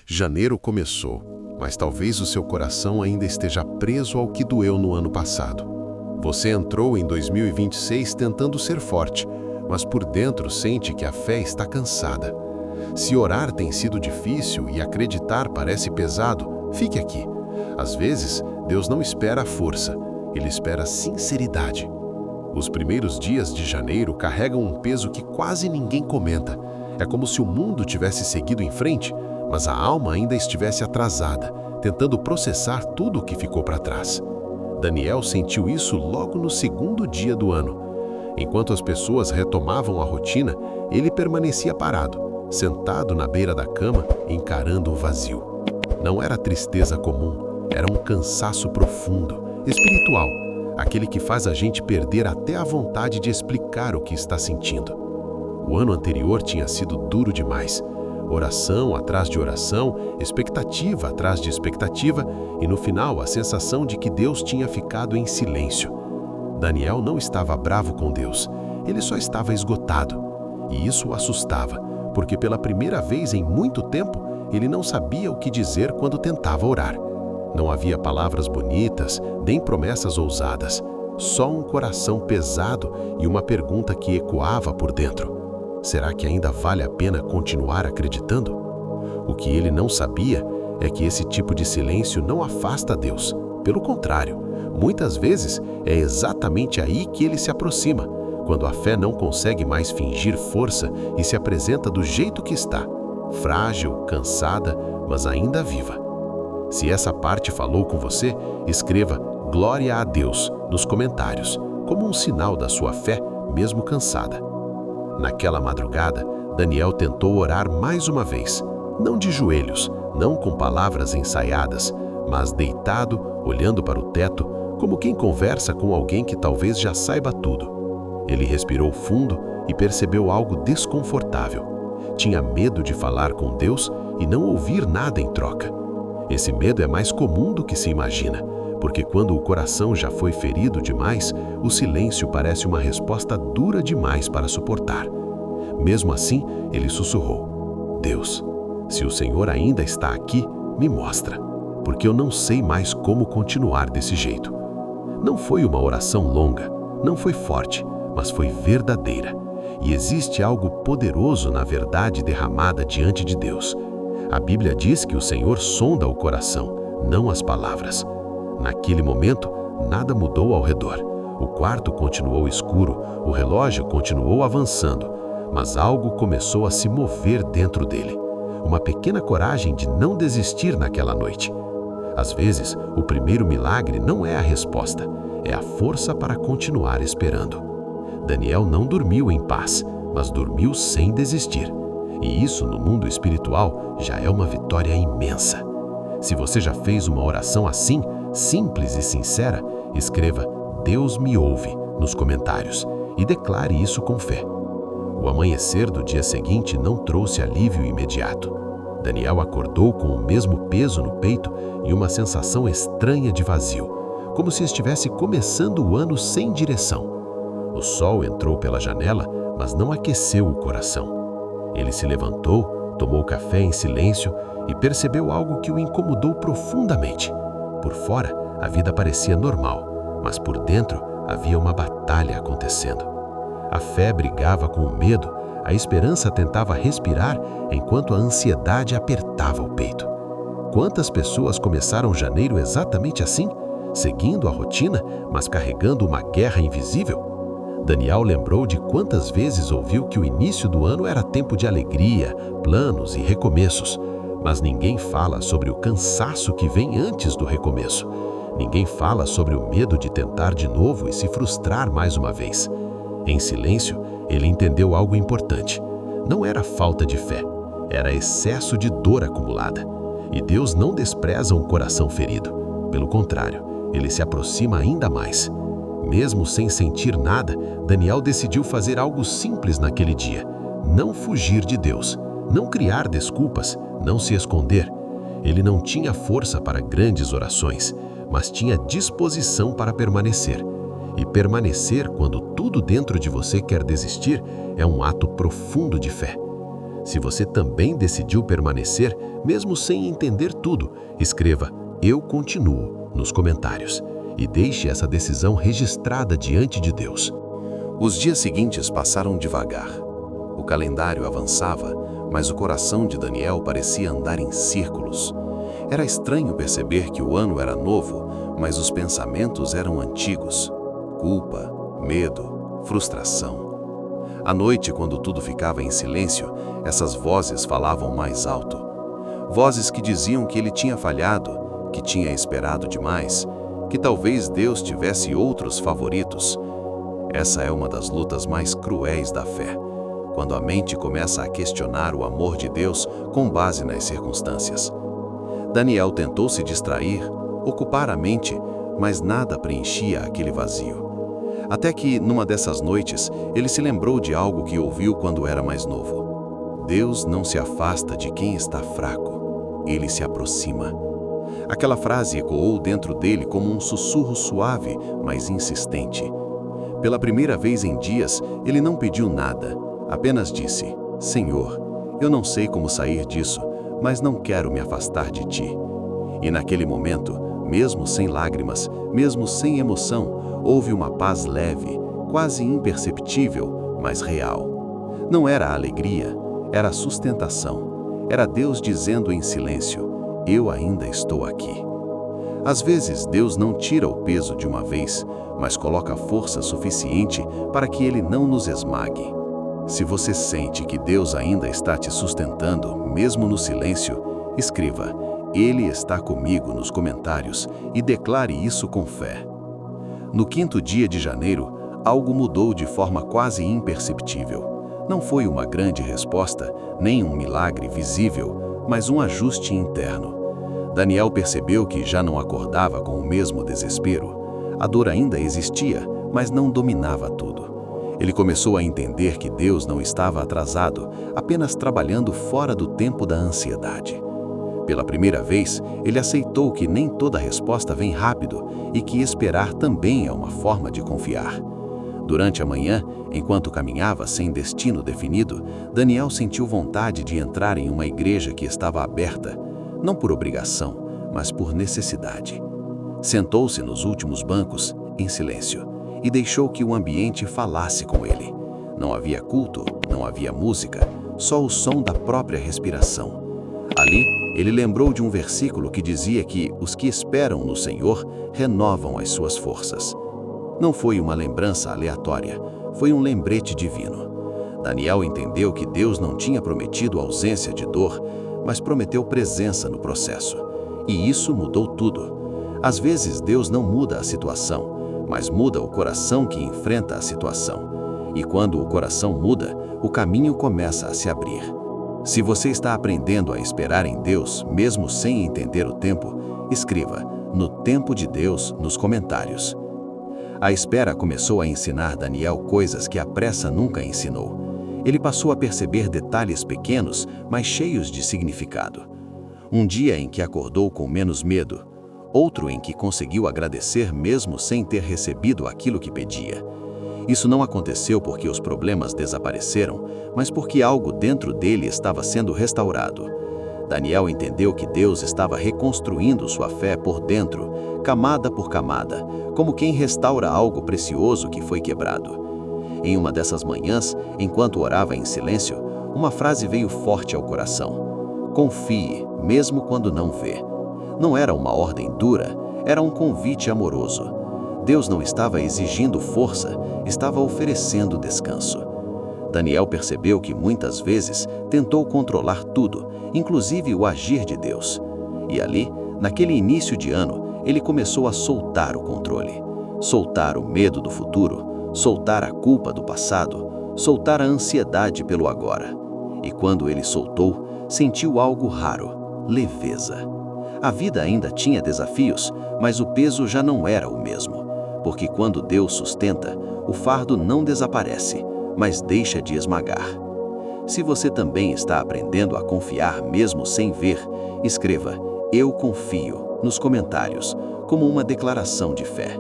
Janeiro começou, mas talvez o seu coração ainda esteja preso ao que doeu no ano passado. Você entrou em 2026 tentando ser forte, mas por dentro sente que a fé está cansada. Se orar tem sido difícil e acreditar parece pesado, fique aqui. Às vezes, Deus não espera a força, Ele espera a sinceridade. Os primeiros dias de janeiro carregam um peso que quase ninguém comenta. É como se o mundo tivesse seguido em frente, mas a alma ainda estivesse atrasada, tentando processar tudo o que ficou para trás. Daniel sentiu isso logo no segundo dia do ano. Enquanto as pessoas retomavam a rotina, ele permanecia parado, sentado na beira da cama, encarando o vazio. Não era tristeza comum, era um cansaço profundo, espiritual, aquele que faz a gente perder até a vontade de explicar o que está sentindo. O ano anterior tinha sido duro demais. Oração atrás de oração, expectativa atrás de expectativa e, no final, a sensação de que Deus tinha ficado em silêncio. Daniel não estava bravo com Deus, ele só estava esgotado. E isso o assustava, porque pela primeira vez em muito tempo, ele não sabia o que dizer quando tentava orar. Não havia palavras bonitas, nem promessas ousadas, só um coração pesado e uma pergunta que ecoava por dentro. Será que ainda vale a pena continuar acreditando? O que ele não sabia é que esse tipo de silêncio não afasta Deus. Pelo contrário, muitas vezes é exatamente aí que ele se aproxima, quando a fé não consegue mais fingir força e se apresenta do jeito que está, frágil, cansada, mas ainda viva. Se essa parte falou com você, escreva "Glória a Deus" nos comentários, como um sinal da sua fé, mesmo cansada. Naquela madrugada, Daniel tentou orar mais uma vez, não de joelhos, não com palavras ensaiadas, mas deitado, olhando para o teto, como quem conversa com alguém que talvez já saiba tudo. Ele respirou fundo e percebeu algo desconfortável. Tinha medo de falar com Deus e não ouvir nada em troca. Esse medo é mais comum do que se imagina, porque quando o coração já foi ferido demais, o silêncio parece uma resposta dura demais para suportar. Mesmo assim, ele sussurrou: "Deus, se o Senhor ainda está aqui, me mostra, porque eu não sei mais como continuar desse jeito." Não foi uma oração longa, não foi forte, mas foi verdadeira. E existe algo poderoso na verdade derramada diante de Deus. A Bíblia diz que o Senhor sonda o coração, não as palavras. Naquele momento, nada mudou ao redor. O quarto continuou escuro, o relógio continuou avançando, mas algo começou a se mover dentro dele. Uma pequena coragem de não desistir naquela noite. Às vezes, o primeiro milagre não é a resposta, é a força para continuar esperando. Daniel não dormiu em paz, mas dormiu sem desistir. E isso, no mundo espiritual, já é uma vitória imensa. Se você já fez uma oração assim, simples e sincera, escreva "Deus me ouve" nos comentários e declare isso com fé. O amanhecer do dia seguinte não trouxe alívio imediato. Daniel acordou com o mesmo peso no peito e uma sensação estranha de vazio, como se estivesse começando o ano sem direção. O sol entrou pela janela, mas não aqueceu o coração. Ele se levantou, tomou café em silêncio e percebeu algo que o incomodou profundamente. Por fora, a vida parecia normal, mas por dentro havia uma batalha acontecendo. A fé brigava com o medo, a esperança tentava respirar enquanto a ansiedade apertava o peito. Quantas pessoas começaram janeiro exatamente assim, seguindo a rotina, mas carregando uma guerra invisível? Daniel lembrou de quantas vezes ouviu que o início do ano era tempo de alegria, planos e recomeços, mas ninguém fala sobre o cansaço que vem antes do recomeço. Ninguém fala sobre o medo de tentar de novo e se frustrar mais uma vez. Em silêncio, ele entendeu algo importante. Não era falta de fé, era excesso de dor acumulada. E Deus não despreza um coração ferido. Pelo contrário, ele se aproxima ainda mais. Mesmo sem sentir nada, Daniel decidiu fazer algo simples naquele dia. Não fugir de Deus, não criar desculpas, não se esconder. Ele não tinha força para grandes orações, mas tinha disposição para permanecer. E permanecer quando tudo dentro de você quer desistir é um ato profundo de fé. Se você também decidiu permanecer, mesmo sem entender tudo, escreva "Eu continuo" nos comentários e deixe essa decisão registrada diante de Deus. Os dias seguintes passaram devagar. O calendário avançava, mas o coração de Daniel parecia andar em círculos. Era estranho perceber que o ano era novo, mas os pensamentos eram antigos. Culpa, medo, frustração. À noite, quando tudo ficava em silêncio, essas vozes falavam mais alto. Vozes que diziam que ele tinha falhado, que tinha esperado demais, que talvez Deus tivesse outros favoritos. Essa é uma das lutas mais cruéis da fé, quando a mente começa a questionar o amor de Deus com base nas circunstâncias. Daniel tentou se distrair, ocupar a mente, mas nada preenchia aquele vazio. Até que, numa dessas noites, ele se lembrou de algo que ouviu quando era mais novo. Deus não se afasta de quem está fraco, ele se aproxima. Aquela frase ecoou dentro dele como um sussurro suave, mas insistente. Pela primeira vez em dias, ele não pediu nada, apenas disse: Senhor, eu não sei como sair disso, mas não quero me afastar de ti. E naquele momento, mesmo sem lágrimas, mesmo sem emoção, houve uma paz leve, quase imperceptível, mas real. Não era alegria, era sustentação. Era Deus dizendo em silêncio: eu ainda estou aqui. Às vezes, Deus não tira o peso de uma vez, mas coloca força suficiente para que Ele não nos esmague. Se você sente que Deus ainda está te sustentando, mesmo no silêncio, escreva "Ele está comigo" nos comentários e declare isso com fé. No 5º dia de janeiro, algo mudou de forma quase imperceptível. Não foi uma grande resposta, nem um milagre visível, mas um ajuste interno. Daniel percebeu que já não acordava com o mesmo desespero. A dor ainda existia, mas não dominava tudo. Ele começou a entender que Deus não estava atrasado, apenas trabalhando fora do tempo da ansiedade. Pela primeira vez, ele aceitou que nem toda resposta vem rápido e que esperar também é uma forma de confiar. Durante a manhã, enquanto caminhava sem destino definido, Daniel sentiu vontade de entrar em uma igreja que estava aberta, não por obrigação, mas por necessidade. Sentou-se nos últimos bancos, em silêncio, e deixou que o ambiente falasse com ele. Não havia culto, não havia música, só o som da própria respiração. Ali, ele lembrou de um versículo que dizia que os que esperam no Senhor renovam as suas forças. Não foi uma lembrança aleatória, foi um lembrete divino. Daniel entendeu que Deus não tinha prometido ausência de dor, mas prometeu presença no processo. E isso mudou tudo. Às vezes, Deus não muda a situação, mas muda o coração que enfrenta a situação. E quando o coração muda, o caminho começa a se abrir. Se você está aprendendo a esperar em Deus, mesmo sem entender o tempo, escreva "No tempo de Deus" nos comentários. A espera começou a ensinar Daniel coisas que a pressa nunca ensinou. Ele passou a perceber detalhes pequenos, mas cheios de significado. Um dia em que acordou com menos medo, outro em que conseguiu agradecer mesmo sem ter recebido aquilo que pedia. Isso não aconteceu porque os problemas desapareceram, mas porque algo dentro dele estava sendo restaurado. Daniel entendeu que Deus estava reconstruindo sua fé por dentro, camada por camada, como quem restaura algo precioso que foi quebrado. Em uma dessas manhãs, enquanto orava em silêncio, uma frase veio forte ao coração: confie, mesmo quando não vê. Não era uma ordem dura, era um convite amoroso. Deus não estava exigindo força, estava oferecendo descanso. Daniel percebeu que muitas vezes tentou controlar tudo, inclusive o agir de Deus. E ali, naquele início de ano, ele começou a soltar o controle. Soltar o medo do futuro, soltar a culpa do passado, soltar a ansiedade pelo agora. E quando ele soltou, sentiu algo raro: leveza. A vida ainda tinha desafios, mas o peso já não era o mesmo. Porque quando Deus sustenta, o fardo não desaparece, mas deixa de esmagar. Se você também está aprendendo a confiar mesmo sem ver, escreva "Eu confio" nos comentários, como uma declaração de fé.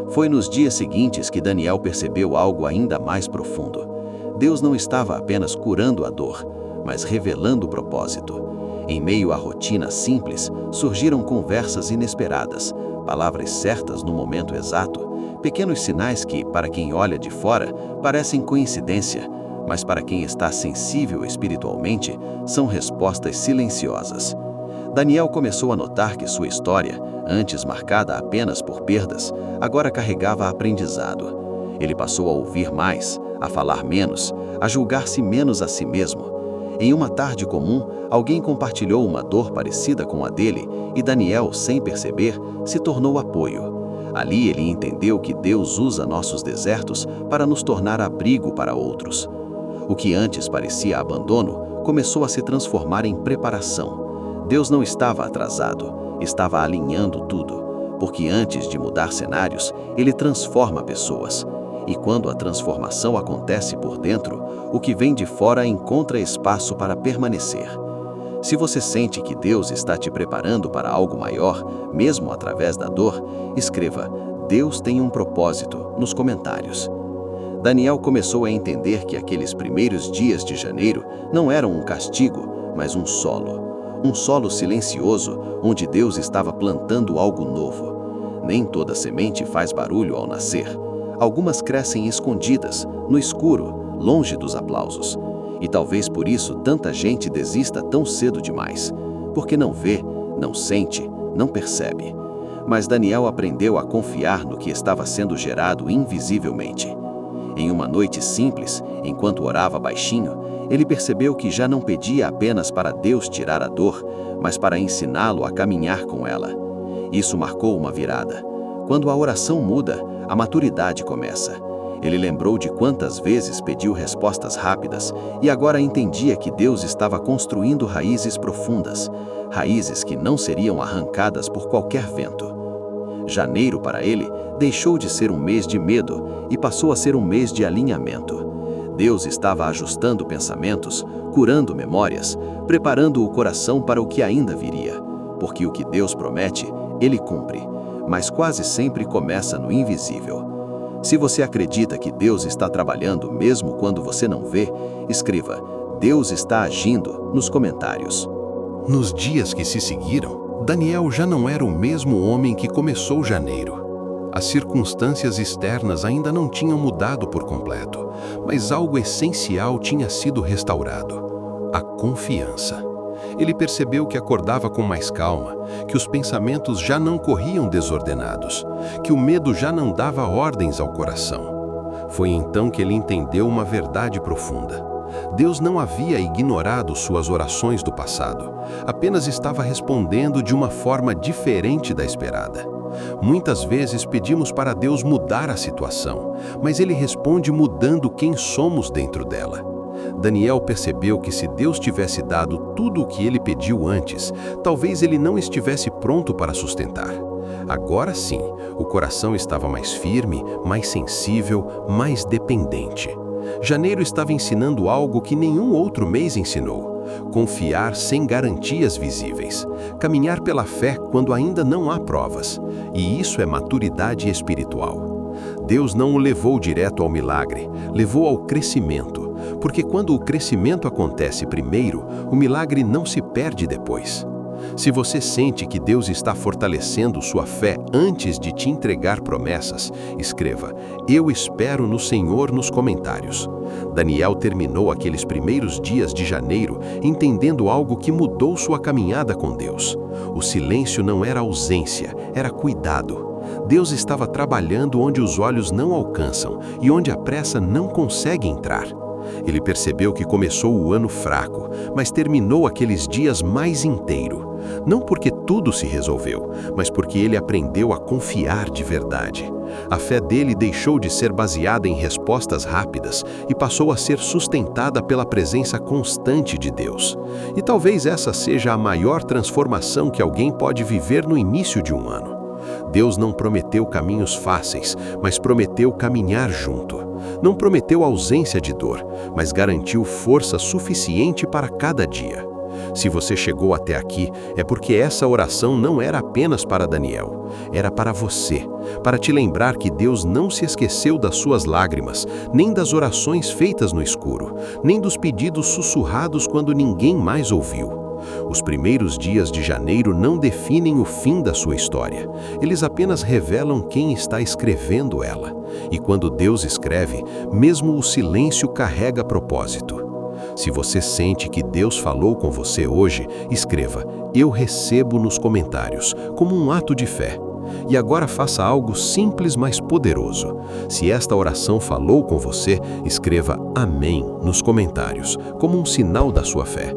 Foi nos dias seguintes que Daniel percebeu algo ainda mais profundo. Deus não estava apenas curando a dor, mas revelando o propósito. Em meio à rotina simples, surgiram conversas inesperadas, palavras certas no momento exato, pequenos sinais que, para quem olha de fora, parecem coincidência, mas para quem está sensível espiritualmente, são respostas silenciosas. Daniel começou a notar que sua história, antes marcada apenas por perdas, agora carregava aprendizado. Ele passou a ouvir mais, a falar menos, a julgar-se menos a si mesmo. Em uma tarde comum, alguém compartilhou uma dor parecida com a dele e Daniel, sem perceber, se tornou apoio. Ali ele entendeu que Deus usa nossos desertos para nos tornar abrigo para outros. O que antes parecia abandono começou a se transformar em preparação. Deus não estava atrasado, estava alinhando tudo, porque antes de mudar cenários, Ele transforma pessoas. E quando a transformação acontece por dentro, o que vem de fora encontra espaço para permanecer. Se você sente que Deus está te preparando para algo maior, mesmo através da dor, escreva "Deus tem um propósito" nos comentários. Daniel começou a entender que aqueles primeiros dias de janeiro não eram um castigo, mas um solo silencioso, onde Deus estava plantando algo novo. Nem toda semente faz barulho ao nascer. Algumas crescem escondidas, no escuro, longe dos aplausos. E talvez por isso tanta gente desista tão cedo demais, porque não vê, não sente, não percebe. Mas Daniel aprendeu a confiar no que estava sendo gerado invisivelmente. Em uma noite simples, enquanto orava baixinho, ele percebeu que já não pedia apenas para Deus tirar a dor, mas para ensiná-lo a caminhar com ela. Isso marcou uma virada. Quando a oração muda, a maturidade começa. Ele lembrou de quantas vezes pediu respostas rápidas e agora entendia que Deus estava construindo raízes profundas, raízes que não seriam arrancadas por qualquer vento. Janeiro, para ele, deixou de ser um mês de medo e passou a ser um mês de alinhamento. Deus estava ajustando pensamentos, curando memórias, preparando o coração para o que ainda viria, porque o que Deus promete, Ele cumpre, mas quase sempre começa no invisível. Se você acredita que Deus está trabalhando mesmo quando você não vê, escreva "Deus está agindo" nos comentários. Nos dias que se seguiram, Daniel já não era o mesmo homem que começou janeiro. As circunstâncias externas ainda não tinham mudado por completo, mas algo essencial tinha sido restaurado: a confiança. Ele percebeu que acordava com mais calma, que os pensamentos já não corriam desordenados, que o medo já não dava ordens ao coração. Foi então que ele entendeu uma verdade profunda. Deus não havia ignorado suas orações do passado, apenas estava respondendo de uma forma diferente da esperada. Muitas vezes pedimos para Deus mudar a situação, mas Ele responde mudando quem somos dentro dela. Daniel percebeu que se Deus tivesse dado tudo o que ele pediu antes, talvez ele não estivesse pronto para sustentar. Agora sim, o coração estava mais firme, mais sensível, mais dependente. Janeiro estava ensinando algo que nenhum outro mês ensinou: confiar sem garantias visíveis, caminhar pela fé quando ainda não há provas. E isso é maturidade espiritual. Deus não o levou direto ao milagre, levou ao crescimento, porque quando o crescimento acontece primeiro, o milagre não se perde depois. Se você sente que Deus está fortalecendo sua fé antes de te entregar promessas, escreva "Eu espero no Senhor" nos comentários. Daniel terminou aqueles primeiros dias de janeiro entendendo algo que mudou sua caminhada com Deus. O silêncio não era ausência, era cuidado. Deus estava trabalhando onde os olhos não alcançam e onde a pressa não consegue entrar. Ele percebeu que começou o ano fraco, mas terminou aqueles dias mais inteiro. Não porque tudo se resolveu, mas porque ele aprendeu a confiar de verdade. A fé dele deixou de ser baseada em respostas rápidas e passou a ser sustentada pela presença constante de Deus. E talvez essa seja a maior transformação que alguém pode viver no início de um ano. Deus não prometeu caminhos fáceis, mas prometeu caminhar junto. Não prometeu ausência de dor, mas garantiu força suficiente para cada dia. Se você chegou até aqui, é porque essa oração não era apenas para Daniel, era para você, para te lembrar que Deus não se esqueceu das suas lágrimas, nem das orações feitas no escuro, nem dos pedidos sussurrados quando ninguém mais ouviu. Os primeiros dias de janeiro não definem o fim da sua história. Eles apenas revelam quem está escrevendo ela. E quando Deus escreve, mesmo o silêncio carrega propósito. Se você sente que Deus falou com você hoje, escreva "Eu recebo" nos comentários, como um ato de fé. E agora faça algo simples, mas poderoso. Se esta oração falou com você, escreva "Amém" nos comentários, como um sinal da sua fé.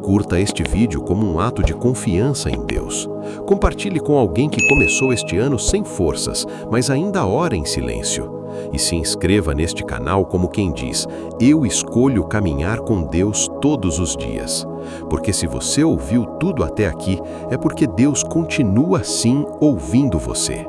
Curta este vídeo como um ato de confiança em Deus. Compartilhe com alguém que começou este ano sem forças, mas ainda ora em silêncio. E se inscreva neste canal como quem diz: "Eu escolho caminhar com Deus todos os dias." Porque se você ouviu tudo até aqui, é porque Deus continua assim ouvindo você.